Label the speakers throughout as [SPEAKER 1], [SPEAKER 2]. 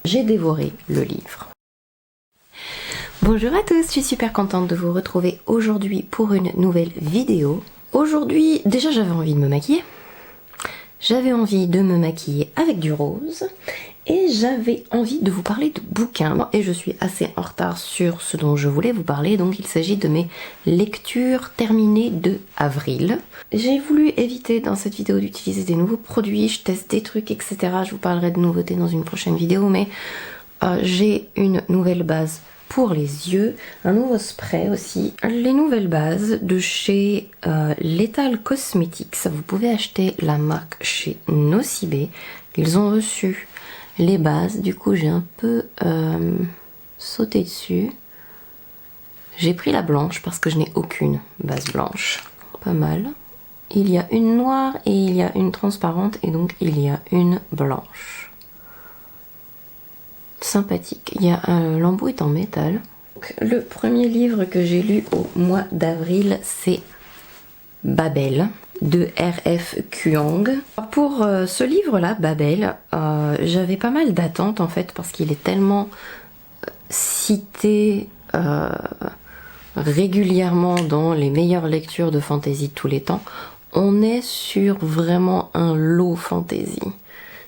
[SPEAKER 1] J'ai dévoré le livre. Bonjour à tous, je suis super contente de vous retrouver aujourd'hui pour une nouvelle vidéo. Aujourd'hui, déjà j'avais envie de me maquiller. J'avais envie de me maquiller avec du rose. Et j'avais envie de vous parler de bouquins. Et je suis assez en retard sur ce dont je voulais vous parler. Donc il s'agit de mes lectures terminées de avril. J'ai voulu éviter dans cette vidéo d'utiliser des nouveaux produits. Je teste des trucs, etc. Je vous parlerai de nouveautés dans une prochaine vidéo. Mais j'ai une nouvelle base pour les yeux, un nouveau spray aussi, les nouvelles bases de chez Lethal Cosmetics. Vous pouvez acheter la marque chez Nocibé. Ils ont reçu les bases, du coup j'ai un peu sauté dessus. J'ai pris la blanche parce que je n'ai aucune base blanche. Pas mal. Il y a une noire et il y a une transparente et donc il y a une blanche. Sympathique. Il y a l'embout est en métal. Donc, le premier livre que j'ai lu au mois d'avril, c'est Babel de R.F. Kuang. Pour ce livre-là, Babel, j'avais pas mal d'attentes en fait parce qu'il est tellement cité régulièrement dans les meilleures lectures de fantasy de tous les temps. On est sur vraiment un lot fantasy.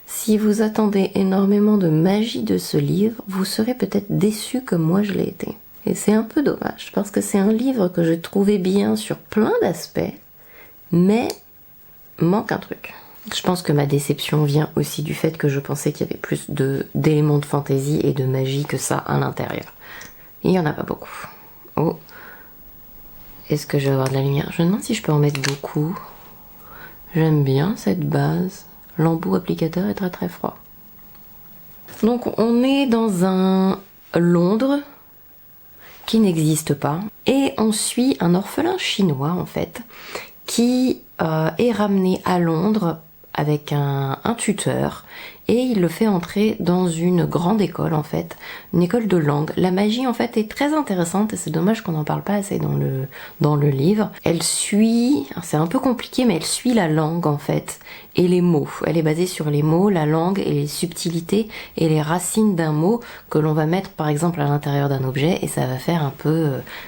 [SPEAKER 1] Si vous attendez énormément de magie de ce livre, vous serez peut-être déçu comme moi je l'ai été. Et c'est un peu dommage, parce que c'est un livre que je trouvais bien sur plein d'aspects, mais manque un truc. Je pense que ma déception vient aussi du fait que je pensais qu'il y avait plus d'éléments de fantaisie et de magie que ça à l'intérieur. Il n'y en a pas beaucoup. Oh, est-ce que je vais avoir de la lumière? Je me demande si je peux en mettre beaucoup. J'aime bien cette base. L'embout applicateur est très très froid. Donc on est dans un Londres qui n'existe pas et on suit un orphelin chinois en fait qui est ramené à Londres avec un tuteur et il le fait entrer dans une grande école en fait, une école de langue. La magie en fait est très intéressante et c'est dommage qu'on n'en parle pas assez dans le livre. Elle suit, c'est un peu compliqué mais elle suit la langue en fait et les mots. Elle est basée sur les mots, la langue et les subtilités et les racines d'un mot que l'on va mettre par exemple à l'intérieur d'un objet et ça va faire un peu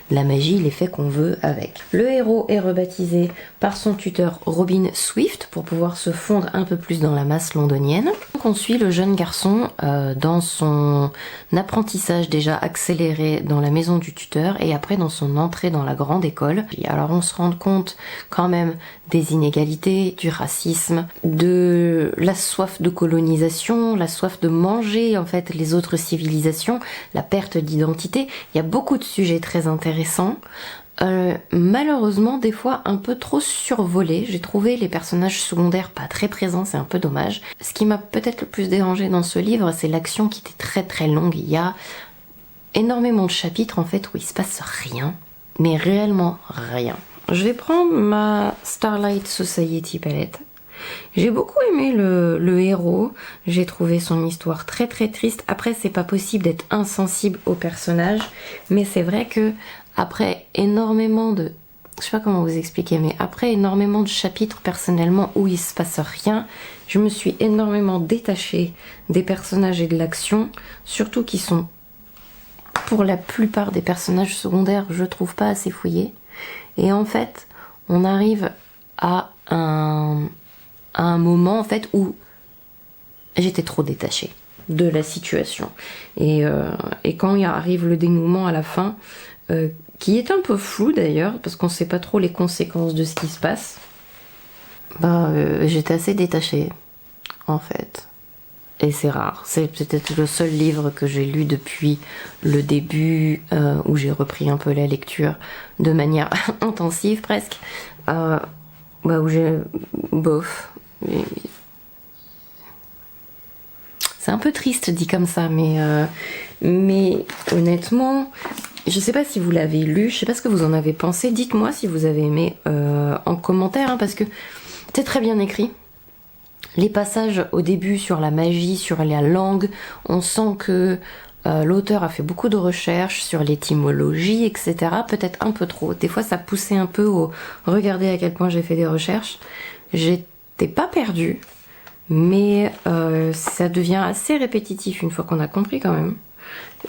[SPEAKER 1] de la magie, l'effet qu'on veut avec. Le héros est rebaptisé par son tuteur Robin Swift pour pouvoir se fondre un peu plus dans la masse londonienne. Donc on suit le jeune garçon dans son apprentissage déjà accéléré dans la maison du tuteur et après dans son entrée dans la grande école. Et alors on se rend compte quand même des inégalités, du racisme, de la soif de colonisation, la soif de manger en fait les autres civilisations, la perte d'identité. Il y a beaucoup de sujets très intéressants. Malheureusement des fois un peu trop survolé. J'ai trouvé les personnages secondaires pas très présents, c'est un peu dommage. Ce qui m'a peut-être le plus dérangé dans ce livre, c'est l'action qui était très très longue. Il y a énormément de chapitres en fait où il se passe rien, mais réellement rien. Je vais prendre ma Starlight Society palette. J'ai beaucoup aimé le héros, j'ai trouvé son histoire très très triste. Après c'est pas possible d'être insensible au personnage, mais c'est vrai que après énormément de... Je sais pas comment vous expliquer, mais après énormément de chapitres personnellement où il se passe rien, je me suis énormément détachée des personnages et de l'action, surtout qui sont pour la plupart des personnages secondaires, je trouve pas assez fouillés. Et en fait, on arrive à un moment en fait où j'étais trop détachée de la situation. Et quand il arrive le dénouement à la fin, qui est un peu flou d'ailleurs, parce qu'on sait pas trop les conséquences de ce qui se passe, j'étais assez détachée, en fait. Et c'est rare, c'est peut-être le seul livre que j'ai lu depuis le début, où j'ai repris un peu la lecture de manière intensive presque, où j'ai... bof. C'est un peu triste dit comme ça, mais honnêtement, je sais pas si vous l'avez lu, je sais pas ce que vous en avez pensé, dites-moi si vous avez aimé en commentaire, hein, parce que c'est très bien écrit. Les passages au début sur la magie, sur la langue, on sent que l'auteur a fait beaucoup de recherches sur l'étymologie, etc. Peut-être un peu trop. Des fois, ça poussait un peu au... Regardez à quel point j'ai fait des recherches. J'étais pas perdue. mais ça devient assez répétitif une fois qu'on a compris quand même.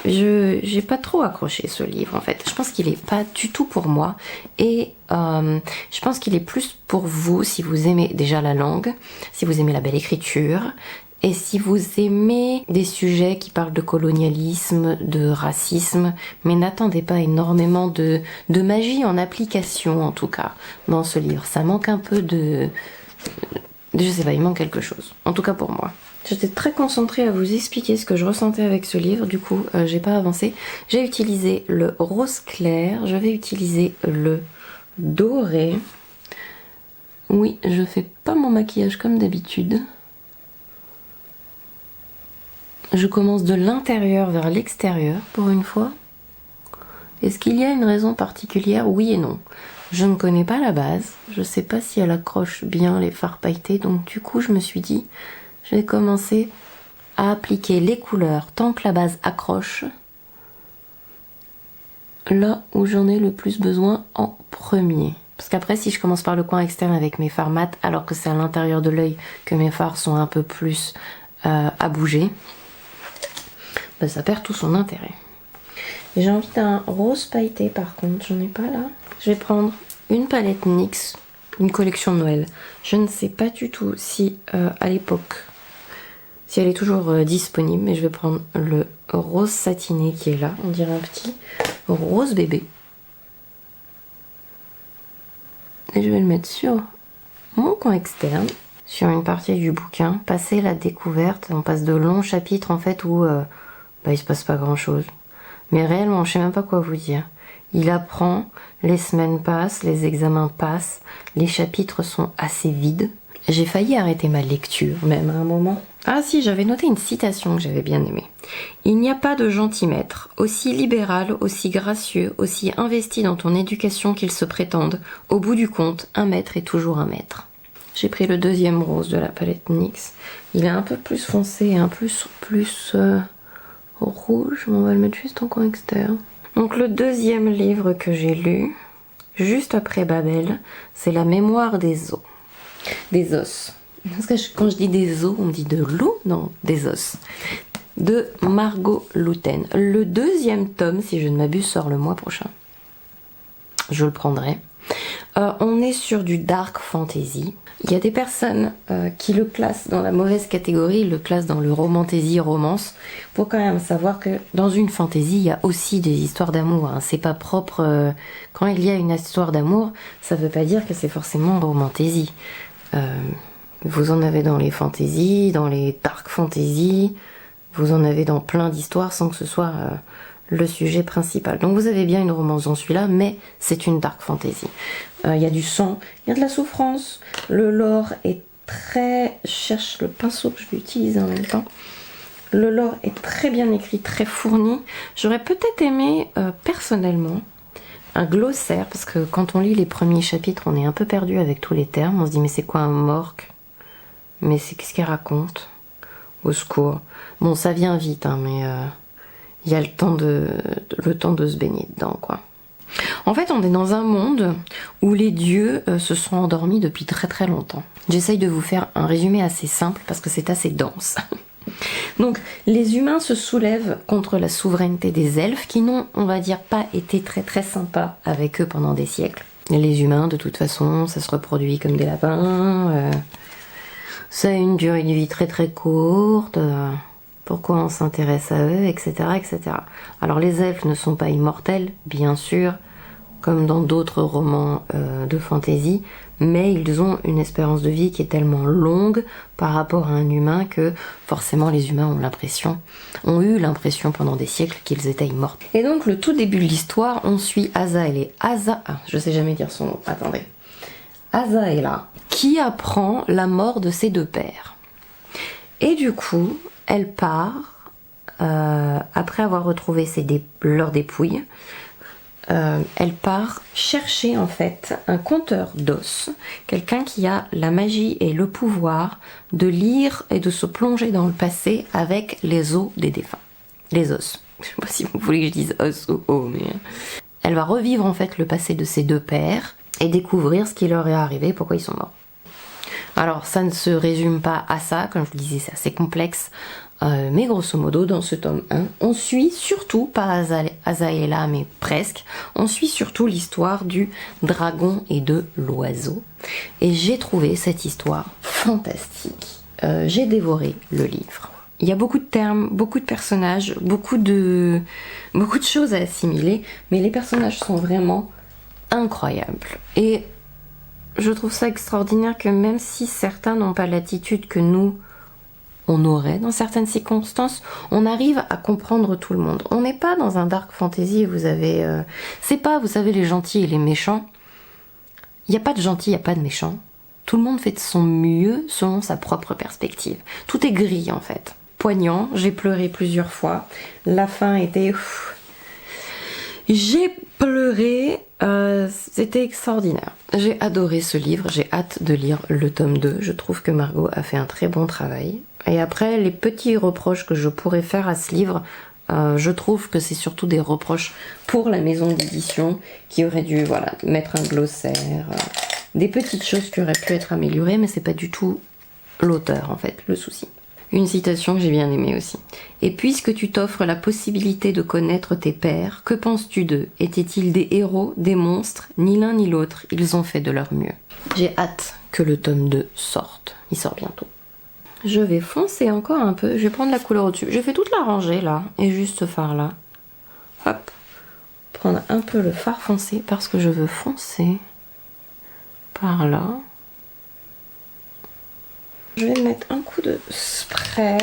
[SPEAKER 1] J'ai pas trop accroché ce livre en fait. Je pense qu'il est pas du tout pour moi et je pense qu'il est plus pour vous si vous aimez déjà la langue, si vous aimez la belle écriture et si vous aimez des sujets qui parlent de colonialisme, de racisme, mais n'attendez pas énormément de magie en application en tout cas dans ce livre. Ça manque un peu je sais pas, il manque quelque chose. En tout cas pour moi. J'étais très concentrée à vous expliquer ce que je ressentais avec ce livre, du coup j'ai pas avancé. J'ai utilisé le rose clair, je vais utiliser le doré. Oui, je fais pas mon maquillage comme d'habitude. Je commence de l'intérieur vers l'extérieur pour une fois. Est-ce qu'il y a une raison particulière? Oui et non. Je ne connais pas la base, je sais pas si elle accroche bien les fards pailletés, donc du coup je me suis dit, je vais commencer à appliquer les couleurs tant que la base accroche, là où j'en ai le plus besoin en premier. Parce qu'après si je commence par le coin externe avec mes fards mat, alors que c'est à l'intérieur de l'œil que mes fards sont un peu plus à bouger, ben, ça perd tout son intérêt. J'ai envie d'un rose pailleté par contre, j'en ai pas là. Je vais prendre une palette NYX, une collection de Noël. Je ne sais pas du tout si à l'époque, si elle est toujours disponible, mais je vais prendre le rose satiné qui est là. On dirait un petit rose bébé. Et je vais le mettre sur mon coin externe, sur une partie du bouquin. Passer la découverte, on passe de longs chapitres en fait où il se passe pas grand chose. Mais réellement, je sais même pas quoi vous dire. Il apprend, les semaines passent, les examens passent, les chapitres sont assez vides. J'ai failli arrêter ma lecture, même à un moment. Ah si, j'avais noté une citation que j'avais bien aimée. Il n'y a pas de gentil maître, aussi libéral, aussi gracieux, aussi investi dans ton éducation qu'il se prétende. Au bout du compte, un maître est toujours un maître. J'ai pris le deuxième rose de la palette NYX. Il est un peu plus foncé et un plus rouge, mais on va le mettre juste en coin externe. Donc le deuxième livre que j'ai lu, juste après Babel, c'est La mémoire des os. Des os. Parce que quand je dis des os, on me dit de l'eau? Non, des os. De Margot Louten. Le deuxième tome, si je ne m'abuse, sort le mois prochain. Je le prendrai. On est sur du dark fantasy. Il y a des personnes qui le classent dans la mauvaise catégorie, le classent dans le romantasy, romance. Faut quand même savoir que dans une fantasy, il y a aussi des histoires d'amour. Hein. C'est pas propre. Quand il y a une histoire d'amour, ça veut pas dire que c'est forcément romantasy. Vous en avez dans les fantasy, dans les dark fantasy. Vous en avez dans plein d'histoires sans que ce soit le sujet principal. Donc vous avez bien une romance dans celui-là, mais c'est une dark fantasy. Il y a du sang, il y a de la souffrance, le lore est très... Je cherche le pinceau que je vais utiliser en même temps. Le lore est très bien écrit, très fourni. J'aurais peut-être aimé, personnellement, un glossaire, parce que quand on lit les premiers chapitres, on est un peu perdu avec tous les termes. On se dit, mais c'est quoi un morque? Mais c'est qu'est-ce qu'il raconte? Au secours. Bon, ça vient vite, hein, mais il y a le temps de se baigner dedans, quoi. En fait, on est dans un monde où les dieux se sont endormis depuis très très longtemps. J'essaye de vous faire un résumé assez simple parce que c'est assez dense. Donc, les humains se soulèvent contre la souveraineté des elfes qui n'ont, on va dire, pas été très très sympas avec eux pendant des siècles. Et les humains, de toute façon, ça se reproduit comme des lapins. Ça a une durée de vie très très courte. Pourquoi on s'intéresse à eux, etc., etc. Alors les elfes ne sont pas immortels, bien sûr, comme dans d'autres romans de fantasy, mais ils ont une espérance de vie qui est tellement longue par rapport à un humain que forcément les humains ont eu l'impression pendant des siècles qu'ils étaient immortels. Et donc le tout début de l'histoire, on suit Azaéla, je sais jamais dire son nom, attendez. Azaéla, qui apprend la mort de ses deux pères. Et du coup, elle part, après avoir retrouvé leurs dépouilles, elle part chercher en fait un conteur d'os, quelqu'un qui a la magie et le pouvoir de lire et de se plonger dans le passé avec les os des défunts. Les os. Je sais pas si vous voulez que je dise os ou os, mais... Elle va revivre en fait le passé de ses deux pères et découvrir ce qui leur est arrivé, pourquoi ils sont morts. Alors ça ne se résume pas à ça, comme je vous disais c'est assez complexe, mais grosso modo dans ce tome 1, on suit surtout, pas Azaela mais presque, on suit surtout l'histoire du dragon et de l'oiseau. Et j'ai trouvé cette histoire fantastique. J'ai dévoré le livre. Il y a beaucoup de termes, beaucoup de personnages, beaucoup de choses à assimiler, mais les personnages sont vraiment incroyables. Et je trouve ça extraordinaire que même si certains n'ont pas l'attitude que nous, on aurait dans certaines circonstances, on arrive à comprendre tout le monde. On n'est pas dans un dark fantasy, vous avez... c'est pas, vous savez, les gentils et les méchants. Il n'y a pas de gentils, il n'y a pas de méchants. Tout le monde fait de son mieux selon sa propre perspective. Tout est gris en fait. Poignant, j'ai pleuré plusieurs fois. La fin était... J'ai pleuré, c'était extraordinaire. J'ai adoré ce livre, j'ai hâte de lire le tome 2. Je trouve que Margot a fait un très bon travail. Et après, les petits reproches que je pourrais faire à ce livre, je trouve que c'est surtout des reproches pour la maison d'édition qui aurait dû mettre un glossaire, des petites choses qui auraient pu être améliorées, mais c'est pas du tout l'auteur en fait, le souci. Une citation que j'ai bien aimée aussi. Et puisque tu t'offres la possibilité de connaître tes pairs, que penses-tu d'eux? Étaient-ils des héros, des monstres? Ni l'un ni l'autre, ils ont fait de leur mieux. J'ai hâte que le tome 2 sorte. Il sort bientôt. Je vais foncer encore un peu. Je vais prendre la couleur au-dessus. Je fais toute la rangée là, et juste ce fard là. Hop. Prendre un peu le fard foncé parce que je veux foncer par là. Je vais mettre un coup de spray.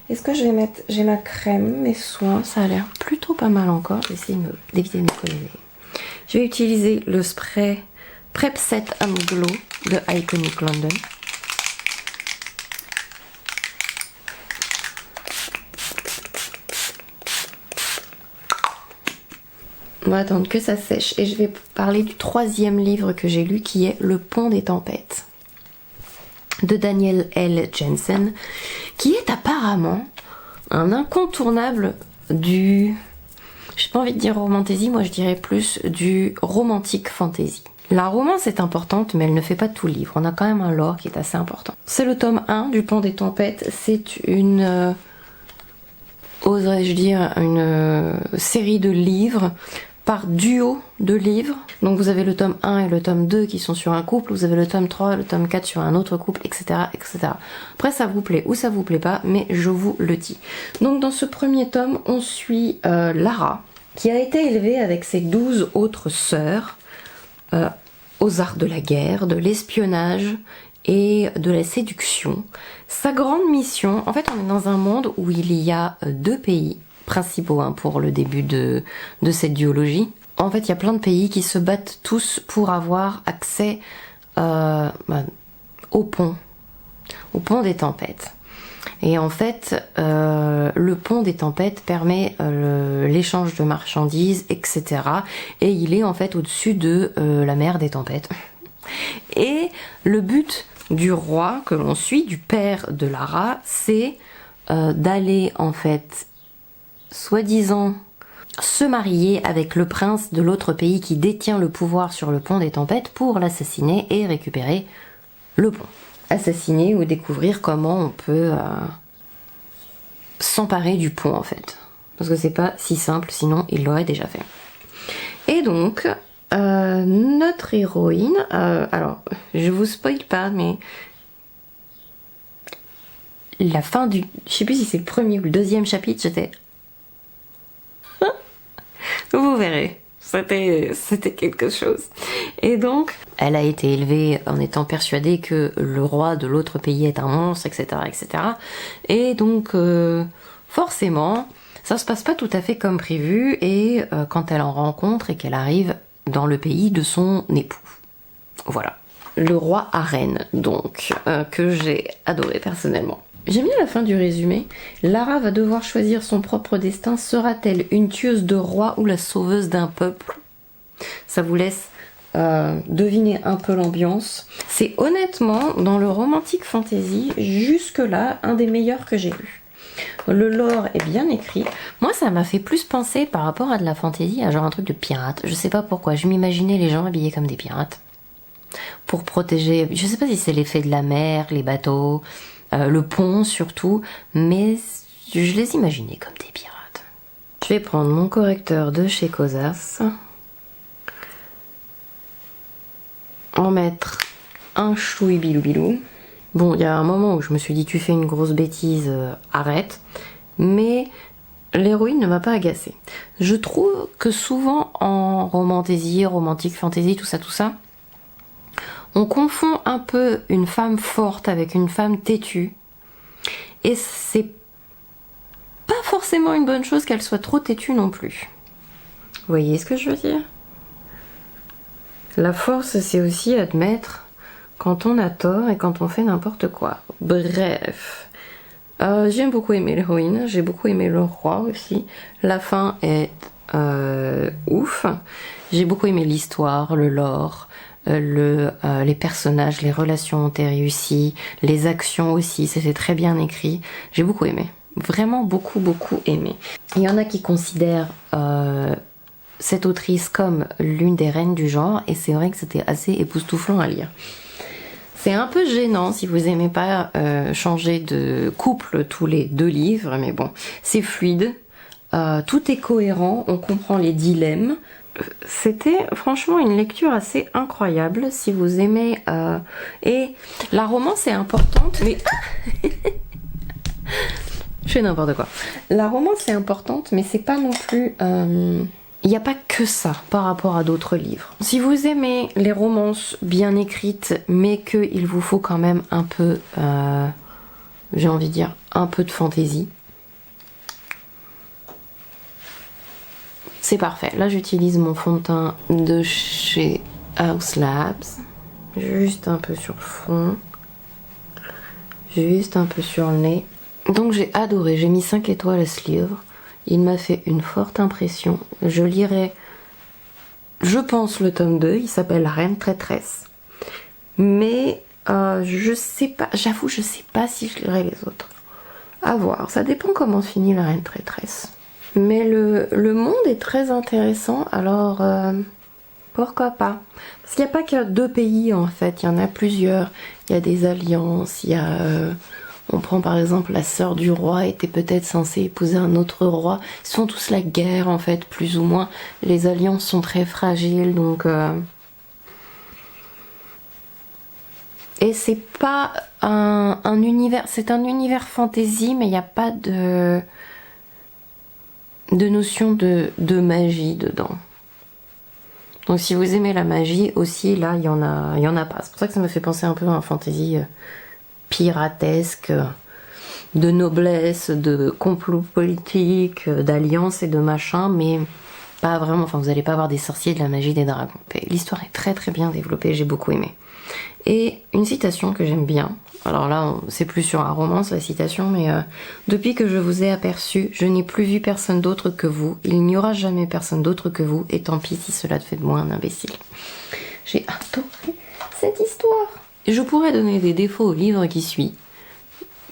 [SPEAKER 1] Est-ce que je vais mettre... J'ai ma crème, mes soins, ça a l'air plutôt pas mal encore. Je vais essayer d'éviter de me coller. Je vais utiliser le spray Prep Set and Glow de Iconic London. On va attendre que ça sèche et je vais parler du troisième livre que j'ai lu qui est Le Pont des Tempêtes de Daniel L. Jensen, qui est apparemment un incontournable du... J'ai pas envie de dire romantasy, moi je dirais plus du romantique fantasy. La romance est importante, mais elle ne fait pas tout le livre. On a quand même un lore qui est assez important. C'est le tome 1 du Pont des Tempêtes. C'est une... oserais-je dire, une série de livres par duo de livres. Donc vous avez le tome 1 et le tome 2 qui sont sur un couple, vous avez le tome 3 et le tome 4 sur un autre couple, etc. etc. Après ça vous plaît ou ça vous plaît pas, mais je vous le dis. Donc dans ce premier tome, on suit Lara, qui a été élevée avec ses 12 autres sœurs aux arts de la guerre, de l'espionnage et de la séduction. Sa grande mission, en fait on est dans un monde où il y a 2 pays principaux pour le début de cette duologie. En fait, il y a plein de pays qui se battent tous pour avoir accès au pont des tempêtes. Et en fait, le pont des tempêtes permet l'échange de marchandises, etc. Et il est en fait au-dessus de la mer des tempêtes. Et le but du roi que l'on suit, du père de Lara, c'est d'aller en fait soi-disant se marier avec le prince de l'autre pays qui détient le pouvoir sur le pont des tempêtes pour l'assassiner et récupérer le pont. Assassiner ou découvrir comment on peut s'emparer du pont en fait. Parce que c'est pas si simple, sinon il l'aurait déjà fait. Et donc, notre héroïne, alors je vous spoil pas, mais la fin du... Je sais plus si c'est le premier ou le deuxième chapitre, j'étais... Vous verrez, c'était quelque chose. Et donc, elle a été élevée en étant persuadée que le roi de l'autre pays est un monstre, etc. etc. Et donc, forcément, ça se passe pas tout à fait comme prévu, et quand elle en rencontre et qu'elle arrive dans le pays de son époux. Voilà. Le roi Arène, donc, que j'ai adoré personnellement. J'aime bien la fin du résumé. Lara va devoir choisir son propre destin. Sera-t-elle une tueuse de roi ou la sauveuse d'un peuple? Ça vous laisse deviner un peu l'ambiance. C'est honnêtement, dans le romantique fantasy, jusque-là, un des meilleurs que j'ai lu. Le lore est bien écrit. Moi, ça m'a fait plus penser par rapport à de la fantasy, à genre un truc de pirate. Je sais pas pourquoi, je m'imaginais les gens habillés comme des pirates. pour protéger, je sais pas si c'est l'effet de la mer, les bateaux, le pont surtout, mais je les imaginais comme des pirates. Je vais prendre mon correcteur de chez Cosas, en mettre un chouï bilou bilou. Bon, il y a un moment où je me suis dit tu fais une grosse bêtise, arrête, mais l'héroïne ne m'a pas agacée. Je trouve que souvent en romantique fantasy, tout ça, on confond un peu une femme forte avec une femme têtue. Et c'est pas forcément une bonne chose qu'elle soit trop têtue non plus. Vous voyez ce que je veux dire? La force, c'est aussi admettre quand on a tort et quand on fait n'importe quoi. Bref. J'ai beaucoup aimé l'héroïne, j'ai beaucoup aimé le roi aussi. La fin est ouf. J'ai beaucoup aimé l'histoire, le lore, les personnages, les relations ont été réussies, les actions aussi, c'était très bien écrit. J'ai beaucoup aimé, vraiment beaucoup aimé. Il y en a qui considèrent cette autrice comme l'une des reines du genre, et c'est vrai que c'était assez époustouflant à lire. C'est un peu gênant si vous aimez pas changer de couple tous les 2 livres, mais bon, c'est fluide, tout est cohérent, on comprend les dilemmes. C'était franchement une lecture assez incroyable si vous aimez. Et la romance est importante, mais je fais n'importe quoi. La romance est importante, mais c'est pas non plus. Il n'y a pas que ça par rapport à d'autres livres. Si vous aimez les romances bien écrites, mais qu'il vous faut quand même un peu, j'ai envie de dire, un peu de fantaisie, c'est parfait. Là, j'utilise mon fond de teint de chez Haus Labs. Juste un peu sur le front. Juste un peu sur le nez. Donc j'ai adoré. J'ai mis 5 étoiles à ce livre. Il m'a fait une forte impression. Je lirai, je pense, le tome 2. Il s'appelle La Reine Traîtresse. Mais je sais pas, j'avoue, je sais pas si je lirai les autres. À voir. Ça dépend comment finit La Reine Traîtresse. Mais le monde est très intéressant, alors pourquoi pas? Parce qu'il n'y a pas que 2 pays en fait, il y en a plusieurs. Il y a des alliances, il y a... on prend par exemple la sœur du roi était peut-être censée épouser un autre roi. Ils sont tous la guerre en fait, plus ou moins. Les alliances sont très fragiles, donc... Et c'est pas un univers... C'est un univers fantasy, mais il n'y a pas de notion de magie dedans. Donc si vous aimez la magie aussi, là il y en a pas. C'est pour ça que ça me fait penser un peu à un fantasy piratesque, de noblesse, de complot politique, d'alliance et de machin, mais pas vraiment. Enfin, vous allez pas avoir des sorciers, de la magie, des dragons. L'histoire est très très bien développée, j'ai beaucoup aimé. Et une citation que j'aime bien. Alors là, c'est plus sur un romance la citation, mais depuis que je vous ai aperçu, je n'ai plus vu personne d'autre que vous. Il n'y aura jamais personne d'autre que vous, et tant pis si cela te fait de moi un imbécile. J'ai adoré cette histoire. Je pourrais donner des défauts au livre qui suit,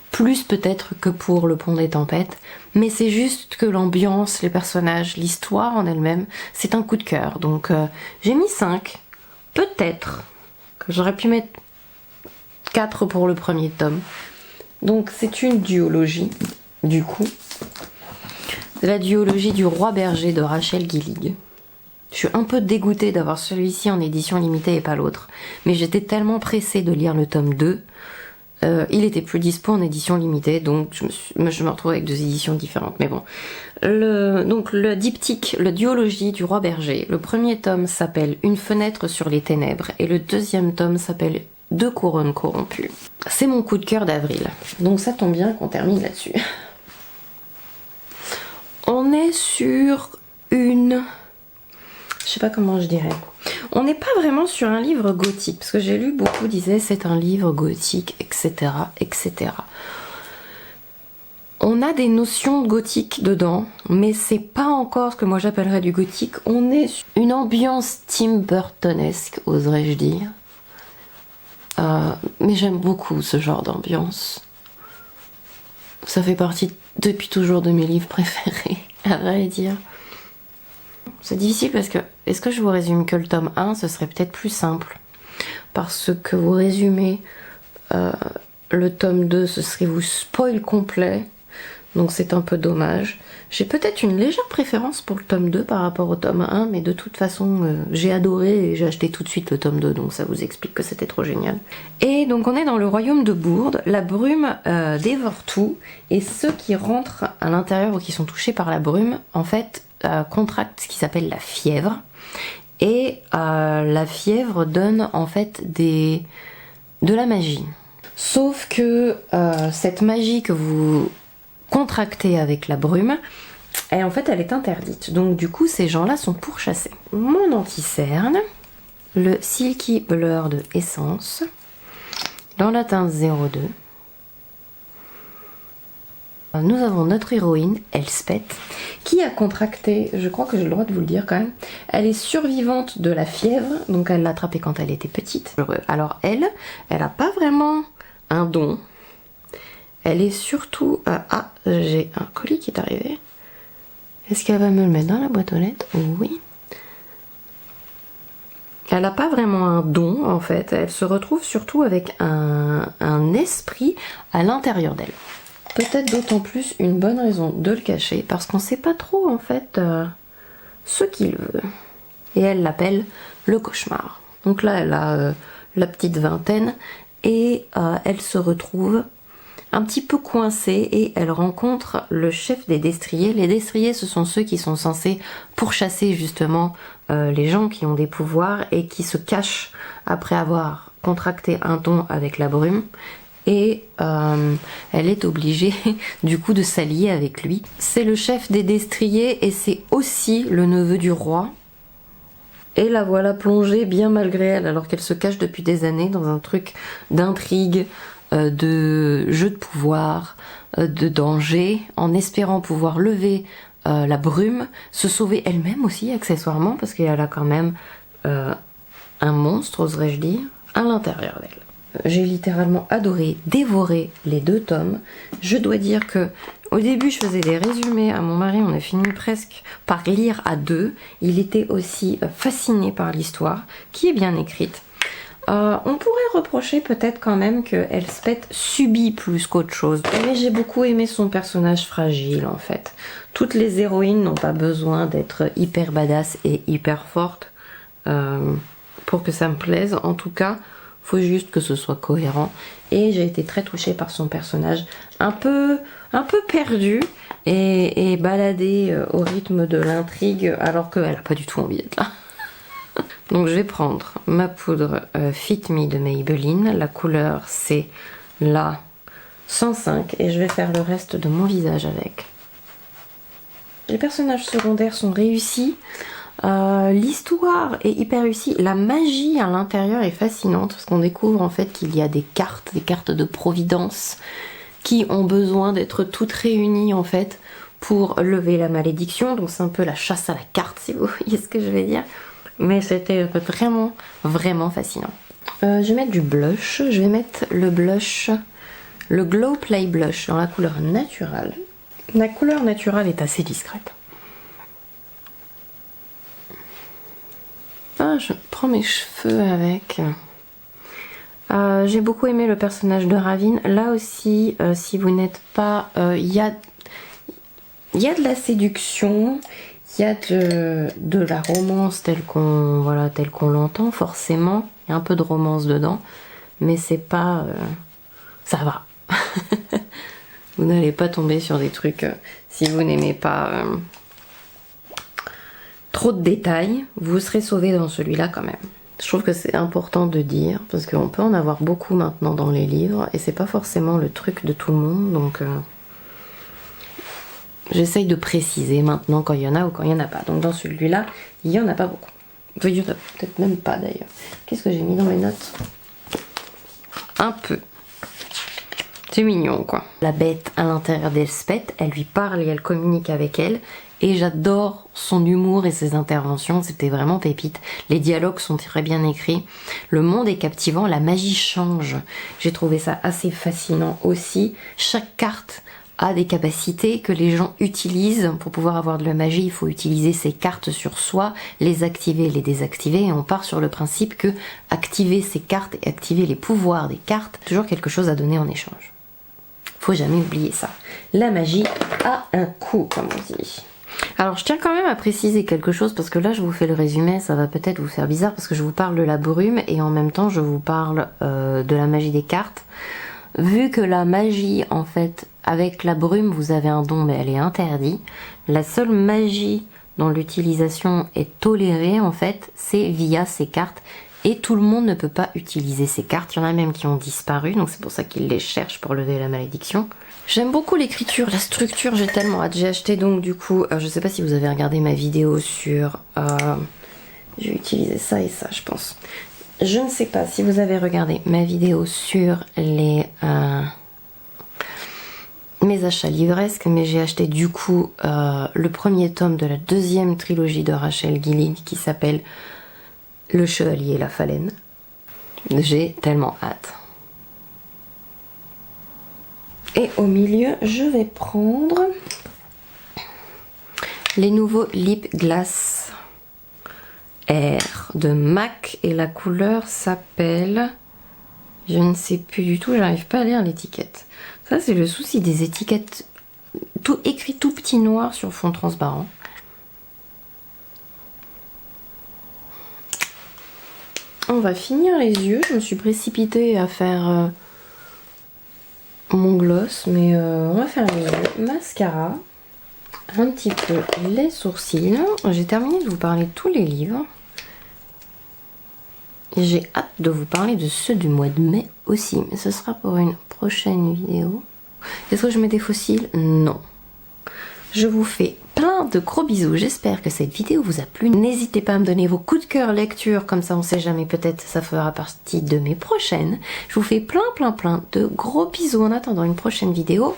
[SPEAKER 1] plus peut-être que pour Le Pont des Tempêtes, mais c'est juste que l'ambiance, les personnages, l'histoire en elle-même, c'est un coup de cœur. Donc j'ai mis 5, peut-être que j'aurais pu mettre 4 pour le premier tome. Donc c'est une duologie, du coup. C'est la duologie du Roi Berger de Rachel Gillig. Je suis un peu dégoûtée d'avoir celui-ci en édition limitée et pas l'autre. Mais j'étais tellement pressée de lire le tome 2. Il était plus dispo en édition limitée, donc je me retrouve avec 2 éditions différentes. Mais bon. Donc le diptyque, le duologie du Roi Berger. Le premier tome s'appelle Une fenêtre sur les ténèbres. Et le deuxième tome s'appelle 2 couronnes corrompues. C'est mon coup de cœur d'avril. Donc ça tombe bien qu'on termine là-dessus. On est sur une... Je sais pas comment je dirais. On n'est pas vraiment sur un livre gothique, parce que j'ai lu beaucoup disaient c'est un livre gothique, etc., etc. On a des notions gothiques dedans, mais c'est pas encore ce que moi j'appellerais du gothique. On est sur une ambiance Tim Burtonesque, oserais-je dire. Mais j'aime beaucoup ce genre d'ambiance. Ça fait partie depuis toujours de mes livres préférés, à vrai dire. C'est difficile parce que, est-ce que je vous résume que le tome 1, ce serait peut-être plus simple. parce que vous résumez le tome 2, ce serait vous spoil complet. Donc c'est un peu dommage. J'ai peut-être une légère préférence pour le tome 2 par rapport au tome 1, mais de toute façon, j'ai adoré et j'ai acheté tout de suite le tome 2, donc ça vous explique que c'était trop génial. Et donc on est dans le royaume de Bourde. La brume dévore tout, et ceux qui rentrent à l'intérieur ou qui sont touchés par la brume, en fait, contractent ce qui s'appelle la fièvre. Et la fièvre donne en fait de la magie. Sauf que cette magie que vous contractée avec la brume, et en fait elle est interdite. Donc du coup ces gens-là sont pourchassés. Mon anti-cerne, le Silky Blur de Essence, dans la teinte 02. Nous avons notre héroïne, Elspeth, qui a contracté, je crois que j'ai le droit de vous le dire quand même, elle est survivante de la fièvre, donc elle l'a attrapée quand elle était petite. Alors elle a pas vraiment un don. Elle est surtout... ah, j'ai un colis qui est arrivé. Est-ce qu'elle va me le mettre dans la boîte aux lettres? Oui. Elle n'a pas vraiment un don, en fait. Elle se retrouve surtout avec un esprit à l'intérieur d'elle. Peut-être d'autant plus une bonne raison de le cacher, parce qu'on ne sait pas trop, en fait, ce qu'il veut. Et elle l'appelle le cauchemar. Donc là, elle a la petite vingtaine, et elle se retrouve un petit peu coincée et elle rencontre le chef des destriers. Les destriers, ce sont ceux qui sont censés pourchasser justement les gens qui ont des pouvoirs et qui se cachent après avoir contracté un don avec la brume. Et elle est obligée du coup de s'allier avec lui. C'est le chef des destriers et c'est aussi le neveu du roi. Et la voilà plongée bien malgré elle, alors qu'elle se cache depuis des années dans un truc d'intrigue, de jeu de pouvoir, de danger, en espérant pouvoir lever la brume, se sauver elle-même aussi accessoirement, parce qu'elle a quand même un monstre, oserais-je dire, à l'intérieur d'elle. J'ai littéralement adoré dévorer les 2 tomes. Je dois dire que au début je faisais des résumés à mon mari, on a fini presque par lire à 2. Il était aussi fasciné par l'histoire, qui est bien écrite. On pourrait reprocher peut-être quand même que Elspeth subit plus qu'autre chose. Mais j'ai beaucoup aimé son personnage fragile en fait. Toutes les héroïnes n'ont pas besoin d'être hyper badass et hyper fortes pour que ça me plaise. En tout cas, faut juste que ce soit cohérent. Et j'ai été très touchée par son personnage, un peu perdu et baladé au rythme de l'intrigue alors qu'elle n'a pas du tout envie d'être là. Donc je vais prendre ma poudre Fit Me de Maybelline, la couleur c'est la 105 et je vais faire le reste de mon visage avec. Les personnages secondaires sont réussis, l'histoire est hyper réussie, la magie à l'intérieur est fascinante parce qu'on découvre en fait qu'il y a des cartes de providence qui ont besoin d'être toutes réunies en fait pour lever la malédiction, donc c'est un peu la chasse à la carte si vous voyez ce que je vais dire. Mais c'était vraiment, vraiment fascinant. Je vais mettre du blush. Je vais mettre le blush, le Glow Play Blush dans la couleur naturelle. La couleur naturelle est assez discrète. Ah, je prends mes cheveux avec. J'ai beaucoup aimé le personnage de Ravine. Là aussi, si vous n'êtes pas... Il y a de la séduction. Il y a de la romance telle qu'on l'entend forcément. Il y a un peu de romance dedans. Mais c'est pas... ça va. Vous n'allez pas tomber sur des trucs... si vous n'aimez pas trop de détails, vous serez sauvé dans celui-là quand même. Je trouve que c'est important de dire, parce qu'on peut en avoir beaucoup maintenant dans les livres, et c'est pas forcément le truc de tout le monde, donc... j'essaye de préciser maintenant quand il y en a ou quand il n'y en a pas. Donc dans celui-là, il n'y en a pas beaucoup. Enfin, il n'y en a peut-être même pas d'ailleurs. Qu'est-ce que j'ai mis dans mes notes? Un peu. C'est mignon quoi. La bête à l'intérieur d'Elspeth, elle lui parle et elle communique avec elle. Et j'adore son humour et ses interventions, c'était vraiment pépite. Les dialogues sont très bien écrits. Le monde est captivant, la magie change. J'ai trouvé ça assez fascinant aussi. Chaque carte a des capacités que les gens utilisent. Pour pouvoir avoir de la magie, il faut utiliser ces cartes sur soi, les activer, les désactiver, et on part sur le principe que activer ces cartes et activer les pouvoirs des cartes, toujours quelque chose à donner en échange. Faut jamais oublier ça. La magie a un coût, comme on dit. Alors je tiens quand même à préciser quelque chose, parce que là je vous fais le résumé, ça va peut-être vous faire bizarre, parce que je vous parle de la brume et en même temps je vous parle de la magie des cartes. Vu que la magie, en fait, avec la brume, vous avez un don, mais elle est interdite. La seule magie dont l'utilisation est tolérée, en fait, c'est via ces cartes. Et tout le monde ne peut pas utiliser ces cartes. Il y en a même qui ont disparu, donc c'est pour ça qu'ils les cherchent pour lever la malédiction. J'aime beaucoup l'écriture, la structure, j'ai tellement hâte. J'ai acheté donc du coup, je sais pas si vous avez regardé ma vidéo sur... j'ai utilisé ça et ça, je pense. Je ne sais pas si vous avez regardé ma vidéo sur mes achats livresques, mais j'ai acheté du coup le premier tome de la deuxième trilogie de Rachel Gillig qui s'appelle Le Chevalier et la Phalène. J'ai tellement hâte. Et au milieu, je vais prendre les nouveaux Lip Glass Air de MAC et la couleur s'appelle, je ne sais plus du tout, j'arrive pas à lire l'étiquette. Ça c'est le souci des étiquettes, tout écrit tout petit noir sur fond transparent. On va finir les yeux, je me suis précipitée à faire mon gloss, mais on va faire les yeux. Mascara, un petit peu les sourcils. J'ai terminé de vous parler de tous les livres. J'ai hâte de vous parler de ceux du mois de mai aussi, mais ce sera pour une prochaine vidéo. Est-ce que je mets des fossiles? Non. Je vous fais plein de gros bisous, j'espère que cette vidéo vous a plu. N'hésitez pas à me donner vos coups de cœur lecture, comme ça on sait jamais, peut-être ça fera partie de mes prochaines. Je vous fais plein de gros bisous en attendant une prochaine vidéo.